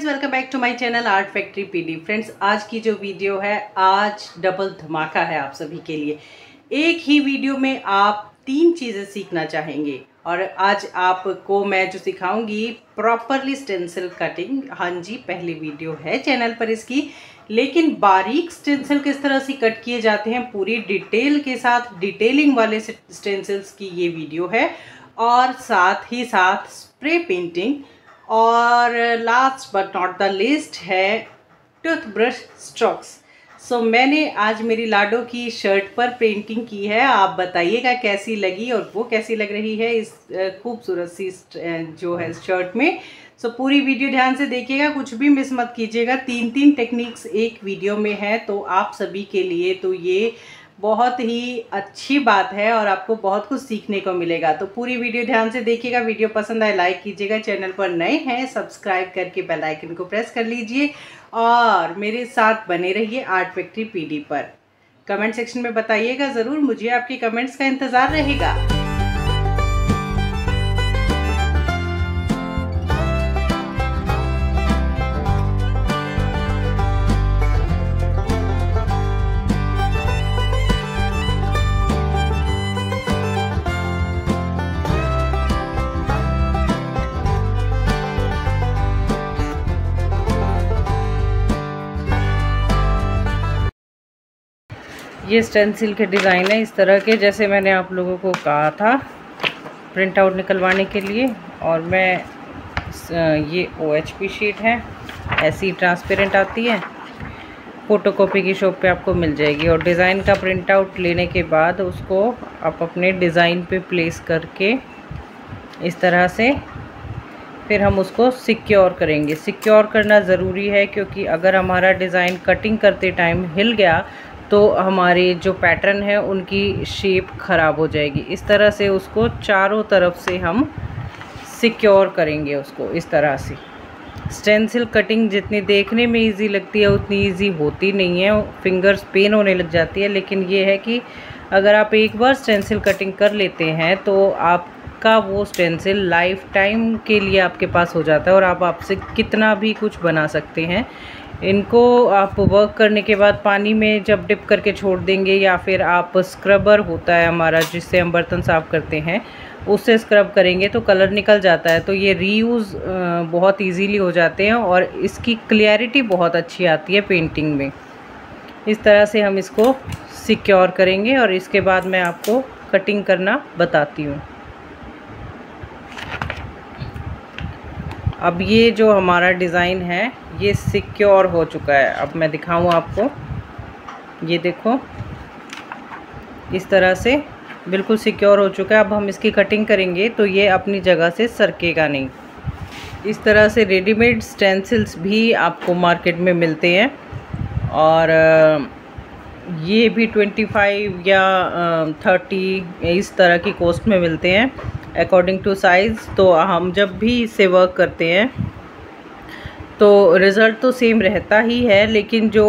Friends, welcome back to my channel art factory PD. Friends, आज की जो video है, आज डबल धमाका है आप सभी के लिए। एक ही वीडियो में आप 3 चीज़ें सीखना चाहेंगे और आज आपको मैं जो सिखाऊंगी प्रॉपरली स्टेंसिल कटिंग। हाँ जी, पहली वीडियो है चैनल पर इसकी, लेकिन बारीक स्टेंसिल किस तरह से कट किए जाते हैं पूरी डिटेल के साथ, डिटेलिंग वाले स्टेंसिल्स की ये वीडियो है। और साथ ही साथ स्प्रे पेंटिंग, और last but not the least है टूथब्रश स्ट्रोक्स। सो मैंने आज मेरी लाडो की शर्ट पर पेंटिंग की है। आप बताइएगा कैसी लगी और वो कैसी लग रही है इस खूबसूरत सी जो है शर्ट में। सो पूरी वीडियो ध्यान से देखिएगा, कुछ भी मिस मत कीजिएगा। 3 टेक्निक्स एक वीडियो में है, तो आप सभी के लिए तो ये बहुत ही अच्छी बात है और आपको बहुत कुछ सीखने को मिलेगा। तो पूरी वीडियो ध्यान से देखिएगा। वीडियो पसंद आए लाइक कीजिएगा, चैनल पर नए हैं सब्सक्राइब करके बेल आइकन को प्रेस कर लीजिए और मेरे साथ बने रहिए आर्ट फैक्ट्री पीडी पर। कमेंट सेक्शन में बताइएगा ज़रूर, मुझे आपके कमेंट्स का इंतज़ार रहेगा। ये स्टेंसिल के डिज़ाइन है इस तरह के, जैसे मैंने आप लोगों को कहा था प्रिंट आउट निकलवाने के लिए। और मैं ये OHP शीट है, ऐसी ट्रांसपेरेंट आती है, फ़ोटोकॉपी की शॉप पे आपको मिल जाएगी। और डिज़ाइन का प्रिंट आउट लेने के बाद उसको आप अपने डिज़ाइन पे प्लेस करके इस तरह से फिर हम उसको सिक्योर करेंगे। सिक्योर करना ज़रूरी है, क्योंकि अगर हमारा डिज़ाइन कटिंग करते टाइम हिल गया तो हमारे जो पैटर्न है उनकी शेप ख़राब हो जाएगी। इस तरह से उसको चारों तरफ से हम सिक्योर करेंगे उसको इस तरह से। स्टेंसिल कटिंग जितनी देखने में इजी लगती है उतनी इजी होती नहीं है, फिंगर्स पेन होने लग जाती है। लेकिन ये है कि अगर आप एक बार स्टेंसिल कटिंग कर लेते हैं तो आपका वो स्टेंसिल लाइफ टाइम के लिए आपके पास हो जाता है और आप आपसे कितना भी कुछ बना सकते हैं। इनको आप वर्क करने के बाद पानी में जब डिप करके छोड़ देंगे, या फिर आप स्क्रबर होता है हमारा जिससे हम बर्तन साफ़ करते हैं, उससे स्क्रब करेंगे तो कलर निकल जाता है। तो ये रीयूज़ बहुत इजीली हो जाते हैं और इसकी क्लियरिटी बहुत अच्छी आती है पेंटिंग में। इस तरह से हम इसको सिक्योर करेंगे और इसके बाद मैं आपको कटिंग करना बताती हूँ। अब ये जो हमारा डिज़ाइन है ये सिक्योर हो चुका है। अब मैं दिखाऊँ आपको, ये देखो इस तरह से बिल्कुल सिक्योर हो चुका है। अब हम इसकी कटिंग करेंगे तो ये अपनी जगह से सरकेगा नहीं। इस तरह से रेडीमेड स्टेंसिल्स भी आपको मार्केट में मिलते हैं और ये भी 25 या 30 इस तरह की कॉस्ट में मिलते हैं अकॉर्डिंग टू साइज़। तो हम जब भी इससे वर्क करते हैं तो रिज़ल्ट तो सेम रहता ही है, लेकिन जो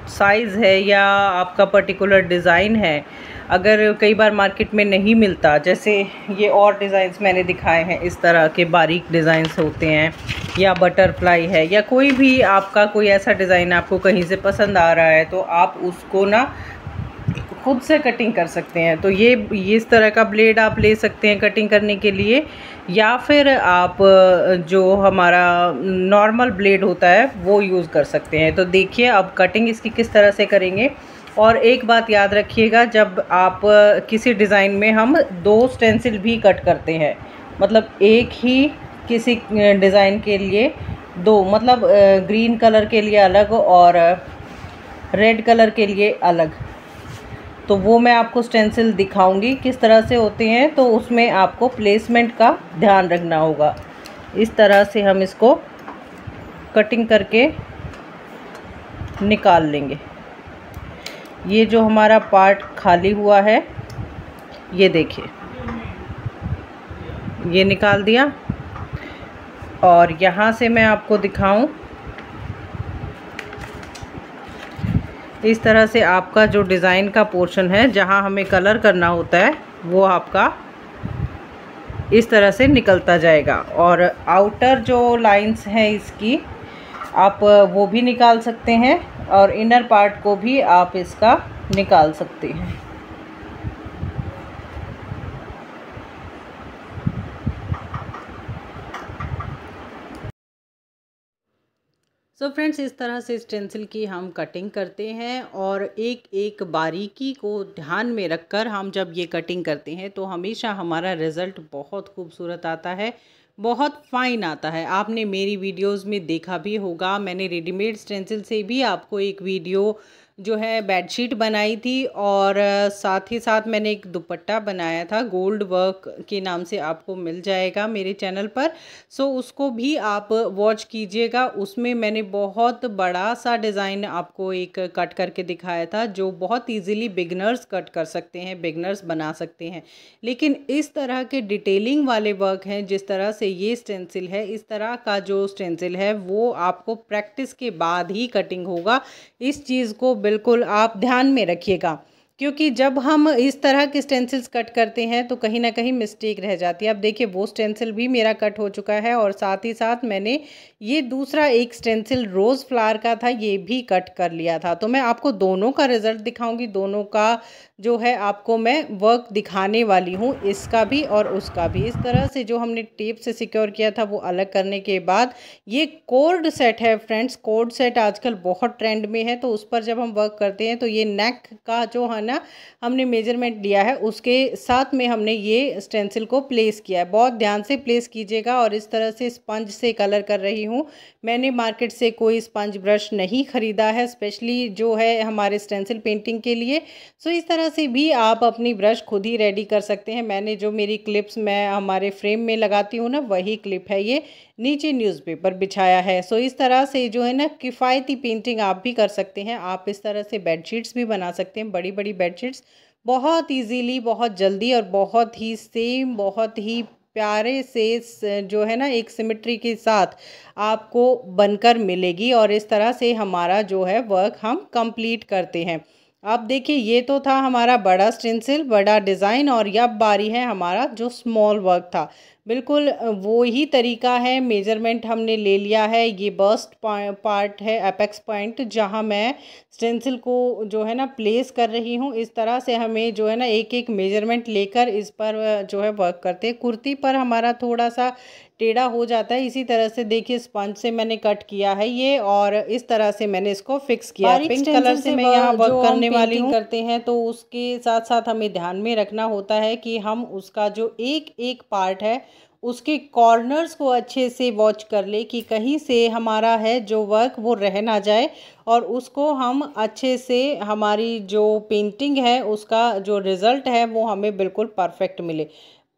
साइज़ है या आपका पर्टिकुलर डिज़ाइन है, अगर कई बार मार्केट में नहीं मिलता, जैसे ये और डिज़ाइंस मैंने दिखाए हैं इस तरह के बारीक डिज़ाइंस होते हैं, या बटरफ्लाई है, या कोई भी आपका कोई ऐसा डिज़ाइन आपको कहीं से पसंद आ रहा है तो आप उसको ना खुद से कटिंग कर सकते हैं। तो ये इस तरह का ब्लेड आप ले सकते हैं कटिंग करने के लिए, या फिर आप जो हमारा नॉर्मल ब्लेड होता है वो यूज़ कर सकते हैं। तो देखिए अब कटिंग इसकी किस तरह से करेंगे। और एक बात याद रखिएगा, जब आप किसी डिज़ाइन में हम 2 स्टेंसिल भी कट करते हैं, मतलब एक ही किसी डिज़ाइन के लिए 2, मतलब ग्रीन कलर के लिए अलग और रेड कलर के लिए अलग, तो वो मैं आपको स्टेंसिल दिखाऊंगी किस तरह से होते हैं। तो उसमें आपको प्लेसमेंट का ध्यान रखना होगा। इस तरह से हम इसको कटिंग करके निकाल लेंगे। ये जो हमारा पार्ट खाली हुआ है ये देखिए, ये निकाल दिया। और यहाँ से मैं आपको दिखाऊं, इस तरह से आपका जो डिज़ाइन का पोर्शन है जहाँ हमें कलर करना होता है वो आपका इस तरह से निकलता जाएगा। और आउटर जो लाइंस हैं इसकी आप वो भी निकाल सकते हैं और इनर पार्ट को भी आप इसका निकाल सकते हैं। सो फ्रेंड्स, इस तरह से स्टेंसिल की हम कटिंग करते हैं और एक एक बारीकी को ध्यान में रखकर हम जब ये कटिंग करते हैं तो हमेशा हमारा रिज़ल्ट बहुत खूबसूरत आता है, बहुत फाइन आता है। आपने मेरी वीडियोस में देखा भी होगा, मैंने रेडीमेड स्टेंसिल से भी आपको एक वीडियो जो है बेडशीट बनाई थी और साथ ही साथ मैंने एक दुपट्टा बनाया था गोल्ड वर्क के नाम से, आपको मिल जाएगा मेरे चैनल पर। सो उसको भी आप वॉच कीजिएगा। उसमें मैंने बहुत बड़ा सा डिज़ाइन आपको एक कट करके दिखाया था जो बहुत इजीली बिगनर्स कट कर सकते हैं, बिगनर्स बना सकते हैं। लेकिन इस तरह के डिटेलिंग वाले वर्क हैं जिस तरह से ये स्टेंसिल है, इस तरह का जो स्टेंसिल है वो आपको प्रैक्टिस के बाद ही कटिंग होगा। इस चीज़ को बिल्कुल आप ध्यान में रखिएगा, क्योंकि जब हम इस तरह के स्टेंसिल्स कट करते हैं तो कहीं ना कहीं मिस्टेक रह जाती है। अब देखिए वो स्टेंसिल भी मेरा कट हो चुका है और साथ ही साथ मैंने ये दूसरा एक स्टेंसिल रोज़ फ्लावर का था, ये भी कट कर लिया था। तो मैं आपको दोनों का रिज़ल्ट दिखाऊंगी, दोनों का जो है आपको मैं वर्क दिखाने वाली हूँ, इसका भी और उसका भी। इस तरह से जो हमने टेप से सिक्योर किया था वो अलग करने के बाद ये कोर्ड सेट है फ्रेंड्स। कोर्ड सेट आजकल बहुत ट्रेंड में है, तो उस पर जब हम वर्क करते हैं तो ये नेक का जो है ना हमने मेजरमेंट लिया है उसके साथ में हमने ये स्टेंसिल को प्लेस किया है। बहुत ध्यान से प्लेस कीजिएगा। और इस तरह से स्पंज से कलर कर रही हूँ। मैंने मार्केट से कोई स्पंज ब्रश नहीं ख़रीदा है, स्पेशली जो है हमारे स्टेंसिल पेंटिंग के लिए। सो इस तरह से भी आप अपनी ब्रश खुद ही रेडी कर सकते हैं। मैंने जो मेरी क्लिप्स मैं हमारे फ्रेम में लगाती हूँ ना, वही क्लिप है ये, नीचे न्यूज़पेपर बिछाया है। सो इस तरह से जो है ना किफ़ायती पेंटिंग आप भी कर सकते हैं। आप इस तरह से बेडशीट्स भी बना सकते हैं, बड़ी बड़ी बेडशीट्स बहुत इजीली, बहुत जल्दी और बहुत ही सेम, बहुत ही प्यारे से जो है ना एक सिमेट्री के साथ आपको बनकर मिलेगी। और इस तरह से हमारा जो है वर्क हम कंप्लीट करते हैं। अब देखिए ये तो था हमारा बड़ा स्टेंसिल, बड़ा डिज़ाइन, और अब बारी है हमारा जो स्मॉल वर्क था। बिल्कुल वो ही तरीका है, मेजरमेंट हमने ले लिया है। ये बर्स्ट पार्ट है, एपेक्स पॉइंट, जहाँ मैं स्टेंसिल को जो है ना प्लेस कर रही हूँ। इस तरह से हमें जो है ना एक एक मेजरमेंट लेकर इस पर जो है वर्क करते हैं। कुर्ती पर हमारा थोड़ा सा टेढ़ा हो जाता है, इसी तरह से देखिए स्पंज से मैंने कट किया है ये, और इस तरह से मैंने इसको फिक्स किया है। पिंक कलर से मैं यहाँ वर्क करने वाली हूँ। करते हैं तो उसके साथ साथ हमें ध्यान में रखना होता है कि हम उसका जो एक एक पार्ट है उसके कॉर्नर्स को अच्छे से वॉच कर ले कि कहीं से हमारा है जो वर्क वो रह ना जाए, और उसको हम अच्छे से हमारी जो पेंटिंग है उसका जो रिज़ल्ट है वो हमें बिल्कुल परफेक्ट मिले।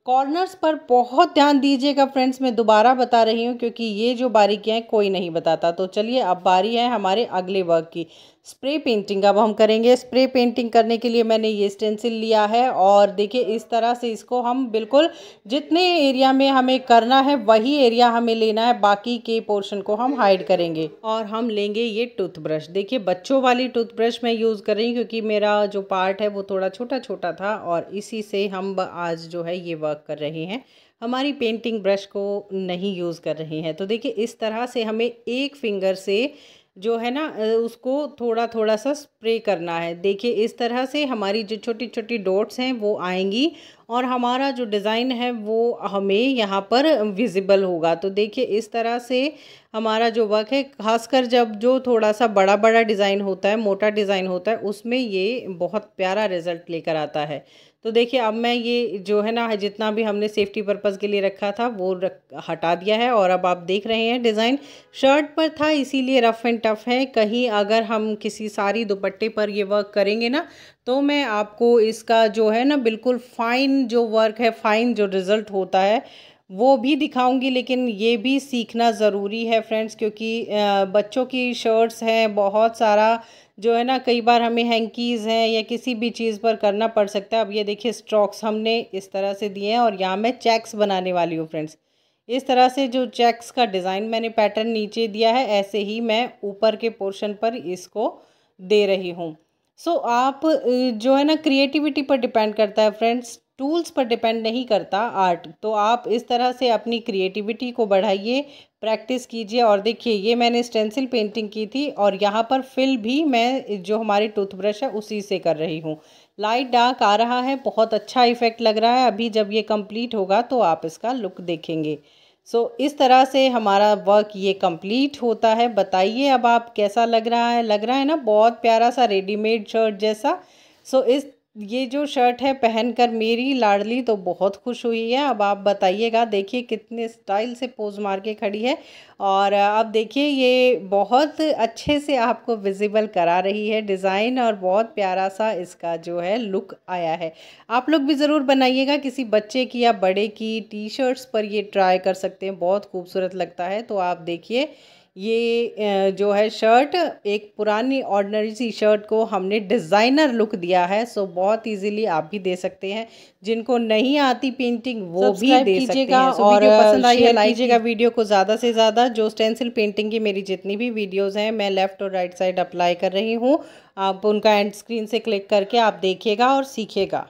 कॉर्नर्स पर बहुत ध्यान दीजिएगा फ्रेंड्स, मैं दोबारा बता रही हूँ क्योंकि ये जो बारीकियाँ कोई नहीं बताता। तो चलिए अब बारी है हमारे अगले वर्क की, स्प्रे पेंटिंग। अब हम करेंगे स्प्रे पेंटिंग। करने के लिए मैंने ये स्टेंसिल लिया है और देखिए इस तरह से इसको हम बिल्कुल जितने एरिया में हमें करना है वही एरिया हमें लेना है, बाकी के पोर्शन को हम हाइड करेंगे। और हम लेंगे ये टूथब्रश। देखिए बच्चों वाली टूथब्रश मैं यूज़ कर रही हूँ क्योंकि मेरा जो पार्ट है वो थोड़ा छोटा छोटा था, और इसी से हम आज जो है ये वर्क कर रहे हैं। हमारी पेंटिंग ब्रश को नहीं यूज़ कर रहे हैं। तो देखिए इस तरह से हमें एक फिंगर से जो है ना उसको थोड़ा थोड़ा सा स्प्रे करना है। देखिए इस तरह से हमारी जो छोटी छोटी डॉट्स हैं वो आएंगी और हमारा जो डिज़ाइन है वो हमें यहाँ पर विजिबल होगा। तो देखिए इस तरह से हमारा जो वर्क है, खासकर जब जो थोड़ा सा बड़ा बड़ा डिज़ाइन होता है, मोटा डिज़ाइन होता है, उसमें ये बहुत प्यारा रिज़ल्ट लेकर आता है। तो देखिए अब मैं ये जो है ना जितना भी हमने सेफ्टी पर्पज़ के लिए रखा था वो हटा दिया है, और अब आप देख रहे हैं डिज़ाइन शर्ट पर था इसीलिए रफ़ एंड टफ़ है। कहीं अगर हम किसी साड़ी दुपट्टे पर ये वर्क करेंगे ना तो मैं आपको इसका जो है ना बिल्कुल फ़ाइन जो वर्क है, फ़ाइन जो रिज़ल्ट होता है वो भी दिखाऊंगी। लेकिन ये भी सीखना ज़रूरी है फ्रेंड्स, क्योंकि बच्चों की शर्ट्स हैं बहुत सारा जो है ना, कई बार हमें हैंकीज़ हैं या किसी भी चीज़ पर करना पड़ सकता है। अब ये देखिए स्ट्रोक्स हमने इस तरह से दिए हैं, और यहाँ मैं चेक्स बनाने वाली हूँ फ्रेंड्स। इस तरह से जो चेक्स का डिज़ाइन मैंने पैटर्न नीचे दिया है, ऐसे ही मैं ऊपर के पोर्शन पर इसको दे रही हूँ। सो आप जो है ना क्रिएटिविटी पर डिपेंड करता है फ्रेंड्स। टूल्स पर डिपेंड नहीं करता आर्ट। तो आप इस तरह से अपनी क्रिएटिविटी को बढ़ाइए, प्रैक्टिस कीजिए। और देखिए ये मैंने स्टेंसिल पेंटिंग की थी और यहाँ पर फिल भी मैं जो हमारी टूथब्रश है उसी से कर रही हूँ। लाइट डार्क आ रहा है, बहुत अच्छा इफ़ेक्ट लग रहा है। अभी जब ये कंप्लीट होगा तो आप इसका लुक देखेंगे। इस तरह से हमारा वर्क ये कंप्लीट होता है। बताइए अब आप कैसा लग रहा है ना, बहुत प्यारा सा रेडीमेड शर्ट जैसा। ये जो शर्ट है पहनकर मेरी लाडली तो बहुत खुश हुई है। अब आप बताइएगा, देखिए कितने स्टाइल से पोज मार के खड़ी है। और अब देखिए ये बहुत अच्छे से आपको विजिबल करा रही है डिज़ाइन, और बहुत प्यारा सा इसका जो है लुक आया है। आप लोग भी ज़रूर बनाइएगा, किसी बच्चे की या बड़े की टी शर्ट्स पर ये ट्राई कर सकते हैं, बहुत खूबसूरत लगता है। तो आप देखिए ये जो है शर्ट, एक पुरानी ऑर्डिनरी सी शर्ट को हमने डिज़ाइनर लुक दिया है। बहुत इजीली आप भी दे सकते हैं, जिनको नहीं आती पेंटिंग वो भी दे सकते हैं। और वीडियो पसंद आई है लाइक कीजिएगा वीडियो को ज़्यादा से ज़्यादा। जो स्टेंसिल पेंटिंग की मेरी जितनी भी वीडियोज़ हैं मैं लेफ़्ट और राइट साइड अप्लाई कर रही हूँ, आप उनका एंड स्क्रीन से क्लिक करके आप देखिएगा और सीखिएगा।